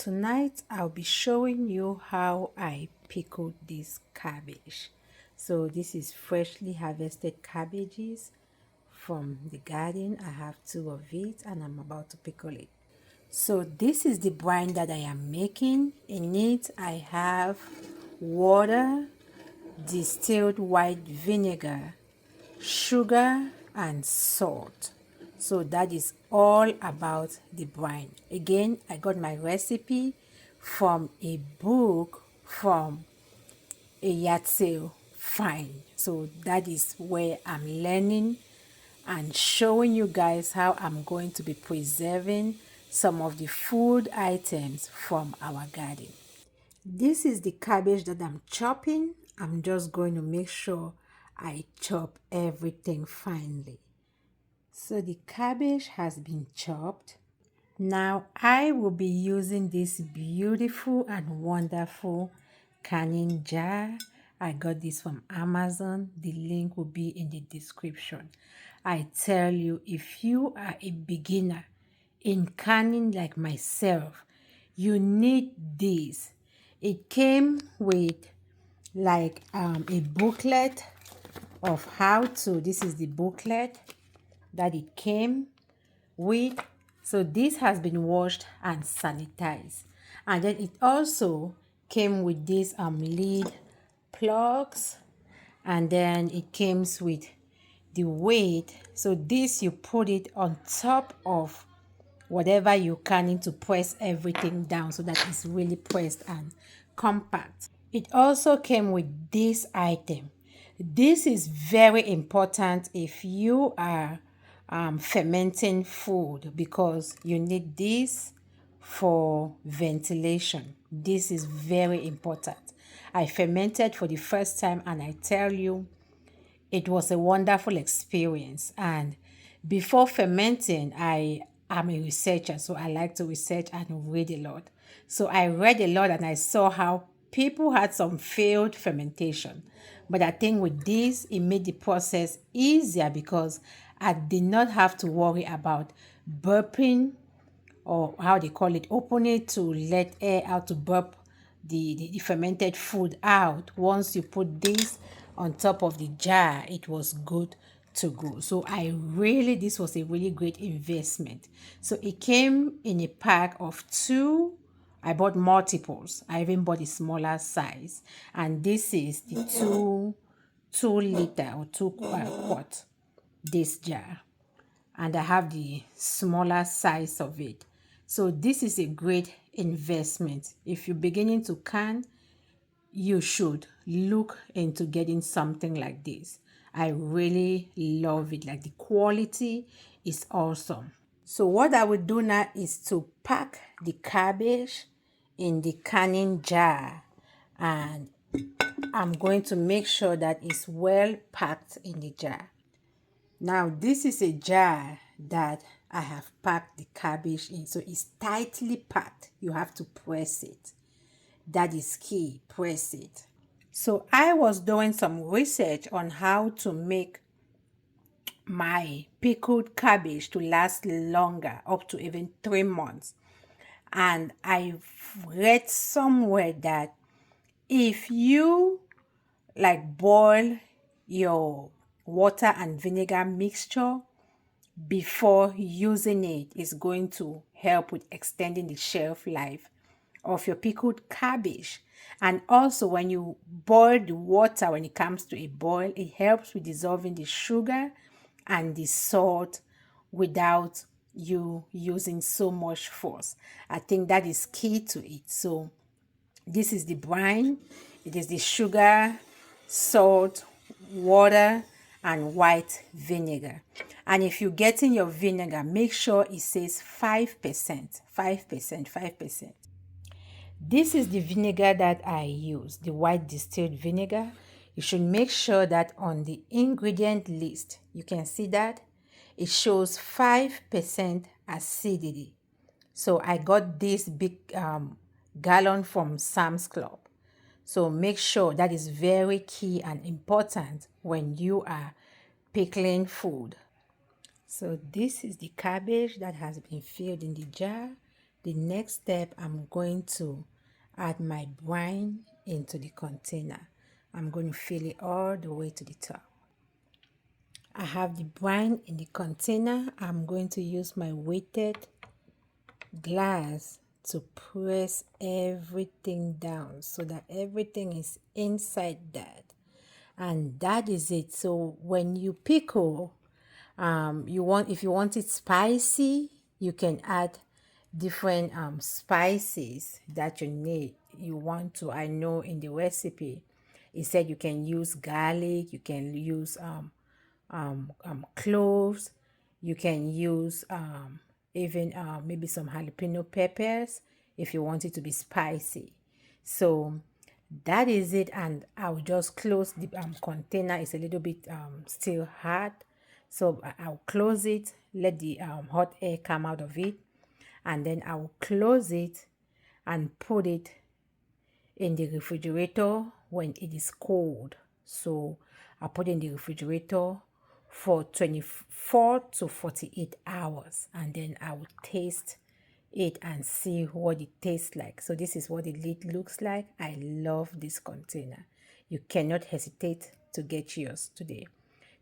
Tonight I'll be showing you how I pickled this cabbage. So this is freshly harvested cabbages from the garden. I have two of it and I'm about to pickle it. So this is the brine that I am making. In it I have water, distilled white vinegar, sugar and salt. So that is all about the brine. Again, I got my recipe from a book from a yard sale find. So that is where I'm learning and showing you guys how I'm going to be preserving some of the food items from our garden. This is the cabbage that I'm chopping. I'm just going to make sure I chop everything finely. So the cabbage has been chopped. Now I will be using this beautiful and wonderful canning jar. I got this from Amazon. The link will be in the description. I tell you, if you are a beginner in canning like myself, you need this. It came with like a booklet of how to. This is the booklet that it came with. So this has been washed and sanitized, and then it also came with these lid plugs, and then it comes with the weight. So this, you put it on top of whatever you're canning to press everything down so that it's really pressed and compact. It also came with this item. This is very important if you are fermenting food, because you need this for ventilation. This is very important. I fermented for the first time and I tell you, it was a wonderful experience. And before fermenting, I am a researcher, so I like to research and read a lot. So I read a lot and I saw how people had some failed fermentation. But I think with this, it made the process easier because I did not have to worry about burping, or how they call it, open it to let air out, to burp the fermented food out. Once you put this on top of the jar, it was good to go. So this was a really great investment. So it came in a pack of 2. I bought multiples. I even bought a smaller size, and this is the 2 liter or 2 quart, this jar, and I have the smaller size of it. So this is a great investment. If you're beginning to can, you should look into getting something like this. I really love it. Like, the quality is awesome. So what I will do now is to pack the cabbage in the canning jar, and I'm going to make sure that it's well packed in the jar. Now this is a jar that I have packed the cabbage in, so it's tightly packed. You have to press it. That is key, press it. So I was doing some research on how to make my pickled cabbage to last longer, up to even 3 months. And I read somewhere that if you like boil your water and vinegar mixture before using it, is going to help with extending the shelf life of your pickled cabbage. And also, when you boil the water, when it comes to a boil, it helps with dissolving the sugar and the salt without you using so much force. I think that is key to it. So this is the brine. It is the sugar, salt, water, and white vinegar. And if you're getting your vinegar, make sure it says 5%, 5%, 5%. This is the vinegar that I use, the white distilled vinegar. You should make sure that on the ingredient list, you can see that it shows 5% acidity. So I got this big gallon from Sam's Club. So make sure that is very key and important when you are pickling food. So this is the cabbage that has been filled in the jar. The next step, I'm going to add my brine into the container. I'm going to fill it all the way to the top. I have the brine in the container. I'm going to use my weighted glass to press everything down so that everything is inside that, and that is it. So when you pickle, if you want it spicy, you can add different spices that you want to. I know in the recipe it said you can use garlic, you can use cloves, you can use even maybe some jalapeno peppers if you want it to be spicy. So that is it, and I'll just close the container. It's a little bit still hot, so I'll close it, let the hot air come out of it, and then I'll close it and put it in the refrigerator when it is cold. So I put it in the refrigerator for 24 to 48 hours, and then I will taste it and see what it tastes like. So this is what the lid looks like. I love this container. You cannot hesitate to get yours today.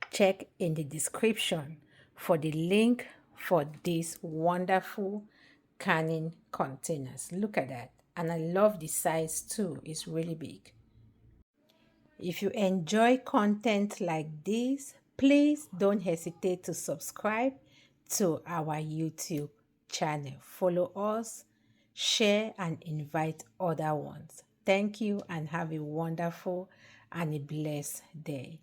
Check in the description for the link for these wonderful canning containers. Look at that. And I love the size too. It's really big. If you enjoy content like this, please don't hesitate to subscribe to our YouTube channel. Follow us, share, and invite other ones. Thank you and have a wonderful and a blessed day.